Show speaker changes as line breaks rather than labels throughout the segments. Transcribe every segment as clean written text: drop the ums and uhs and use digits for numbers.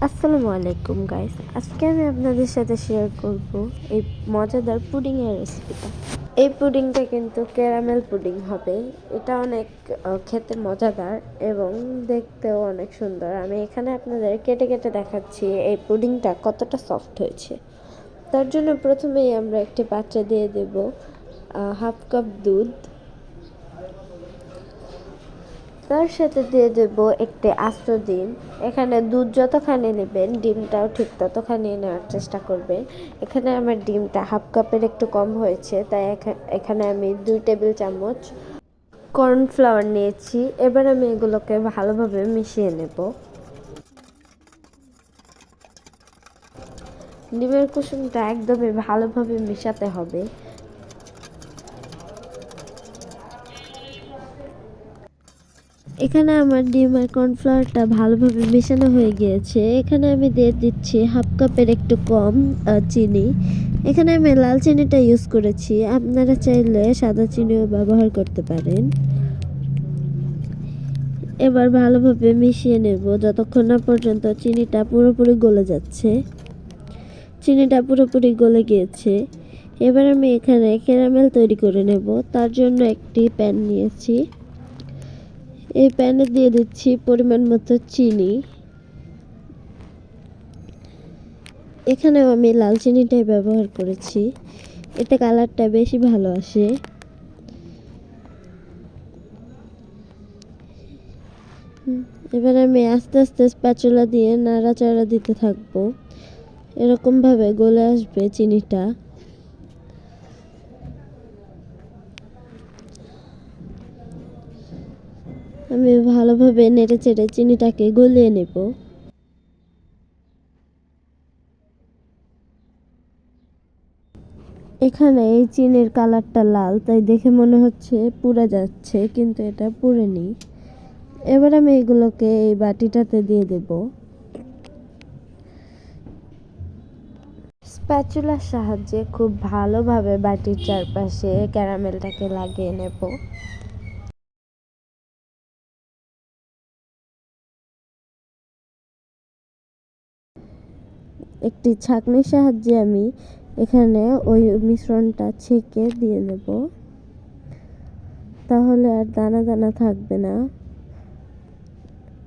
আসসালামু আলাইকুম গাইস, আজকে আমি আপনাদের সাথে শেয়ার করব এই মজাদার পুডিংয়ের রেসিপিটা। এই পুডিংটা কিন্তু ক্যারামেল পুডিং হবে। এটা অনেক খেতে মজাদার এবং দেখতেও অনেক সুন্দর। আমি এখানে আপনাদের কেটে কেটে দেখাচ্ছি এই পুডিংটা কতটা সফট হয়েছে। তার জন্য প্রথমেই আমরা একটি পাত্রে দিয়ে দেব হাফ কাপ দুধ। তার সাথে দিয়ে দেবো একটি আস্ত ডিম। এখানে দুধ যতখানি নেবেন ডিমটাও ঠিক ততখানি নেওয়ার চেষ্টা করবেন। এখানে আমার ডিমটা হাফ কাপের একটু কম হয়েছে, তাই এখানে আমি 2 টেবিল চামচ কর্নফ্লাওয়ার নিয়েছি। এবার আমি এগুলোকে ভালোভাবে মিশিয়ে নেব। ডিমের কুসুমটা একদমই ভালোভাবে মেশাতে হবে। এখানে আমার ডিম আর কর্নফ্লাওয়ারটা ভালোভাবে মেশানো হয়ে গিয়েছে। এখানে আমি দিয়ে দিচ্ছি হাফ কাপের একটু কম চিনি। এখানে আমি লাল চিনিটা ইউজ করেছি, আপনারা চাইলে সাদা চিনিও ব্যবহার করতে পারেন। এবার ভালোভাবে মিশিয়ে নেব যতক্ষণ না পর্যন্ত চিনিটা পুরোপুরি গলে যাচ্ছে। চিনিটা পুরোপুরি গলে গিয়েছে। এবার আমি এখানে ক্যারামেল তৈরি করে নেব। তার জন্য একটি প্যান নিয়েছি। এই প্যানে দিয়ে দিচ্ছি পরিমাণ মতো চিনি। এখানেও আমি লাল চিনিটাই ব্যবহার করেছি, এতে কালারটা বেশি ভালো আসে। এবার আমি আস্তে আস্তে স্প্যাচুলা দিয়ে নাড়াচাড়া দিতে থাকবো। এরকমভাবে গলে আসবে চিনিটা। আমি ভালোভাবে নেড়ে চেড়ে চিনিটাকে গলিয়ে নেব। এখানে এই চিনির কালারটা লাল, তাই দেখে মনে হচ্ছে পুড়ে যাচ্ছে, কিন্তু এটা পুড়েনি। এবার আমি এগুলোকে এই বাটিটাতে দিয়ে দেব। স্প্যাচুলার সাহায্যে খুব ভালোভাবে বাটির চারপাশে ক্যারামেলটাকে লাগিয়ে নেব। একটি ছাঁকনির সাহায্যে আমি এখানে ওই মিশ্রণটা ছেঁকে দিয়ে দেব, তাহলে আর দানা দানা থাকবে না,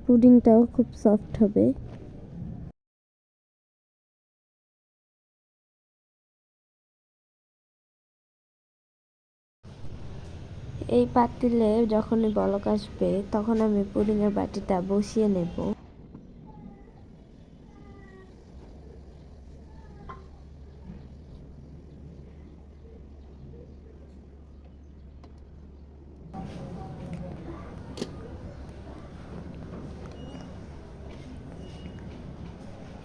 পুডিংটাও খুব সফট হবে। এই পাতিলে যখনই বলক আসবে তখন আমি পুডিংয়ের বাটিটা বসিয়ে নেব।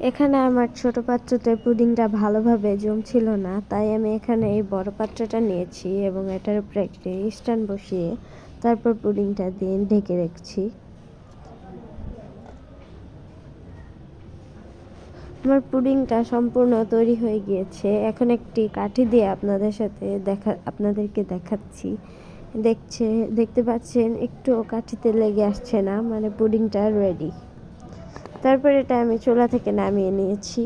এখানে আমার ছোট পাত্রতে পুডিংটা ভালোভাবে জমছিল না, তাই আমি এখানে এই বড় পাত্রটা নিয়েছি এবং এটার উপরে একটি স্ট্যান্ড বসিয়ে তারপর পুডিংটা দিয়ে ঢেকে রেখেছি। আমার পুডিংটা সম্পূর্ণ তৈরি হয়ে গিয়েছে। এখন একটি কাঠি দিয়ে আপনাদেরকে দেখাচ্ছি। দেখতে পাচ্ছেন একটু কাঠিতে লেগে আসছে না, মানে পুডিংটা রেডি। তারপর এটা আমি চুলা থেকে নামিয়ে নিয়েছি।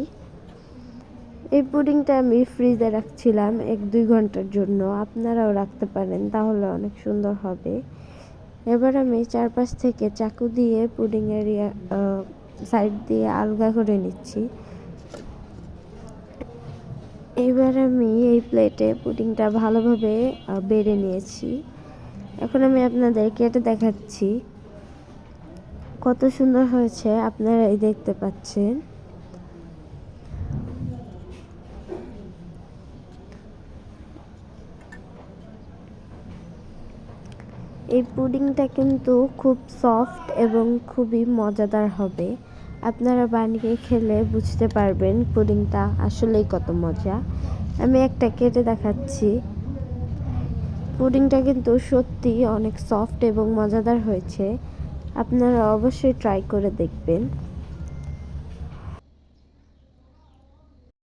এই পুডিংটা আমি ফ্রিজে রাখছিলাম 1-2 ঘন্টার জন্য, আপনারাও রাখতে পারেন, তাহলে অনেক সুন্দর হবে। এবার আমি চারপাশ থেকে চাকু দিয়ে পুডিংয়ের সাইড দিয়ে আলগা করে নিচ্ছি। এবার আমি এই প্লেটে পুডিংটা ভালোভাবে বেড়ে নিয়েছি। এখন আমি আপনাদের কেটে দেখাচ্ছি কত সুন্দর হয়েছে, আপনারাই দেখতে পাচ্ছেন। এই পুডিংটা কিন্তু খুব সফট এবং খুবই মজাদার হবে। আপনারা বানিয়ে খেলে বুঝতে পারবেন পুডিংটা আসলেই কত মজা। আমি একটা কেটে দেখাচ্ছি। পুডিংটা কিন্তু সত্যি অনেক সফট এবং মজাদার হয়েছে। আপনারা অবশ্যই ট্রাই করে দেখবেন।